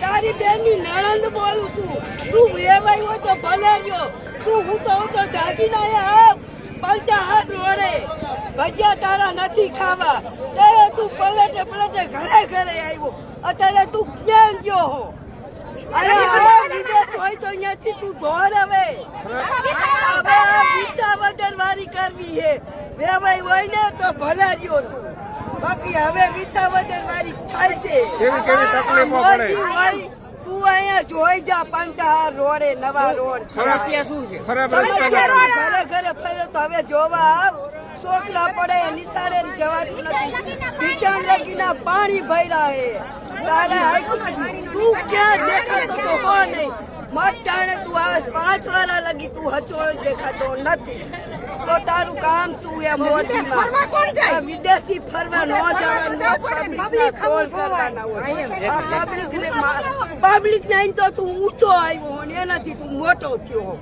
તારી બેનની નણંદ બોલું છું. તું વેવાઈ હોય તો ભલે ગયો. તું હું તો જાગી ના પલટા હાથ રોડે ભજીયા તારા નથી ખાવા. ત્યારે તું પલટે ઘરે આવ્યો. અત્યારે તું ક્યાં ગયો હો? વિદેશ હોય તો અહીંયાથી તું દોડ. હવે વિસાવદર વારી કરવી હે. વેવાઈ હોય ને તો ભલે ગયો તું. બાકી હવે વિસાવદર વારી થાય છે. કેવી તકલીફો પડે? તું અહીંયા જોઈ જા. પંચાહાર રોડે નવા રોડ સમસ્યા શું છે? ઘરે ફરે તો હવે જોવા આવ. છોકરા પડે નિશાળે જવાતું નથી. ઢીચાણ લગીના પાણી ભર્યા હે. તારા તું ક્યાં દેખાતો તો હો નહીં. મટાણે તું આવે 5 વાર લગી તું હચોળ દેખાતો નથી. તો તારું કામ શું એ મોટીમાં વિદેશી ફરવા ન જવાનું. પબ્લિક ને તો તું ઊંચો આવ્યો ને એનાથી તું મોટો થયો.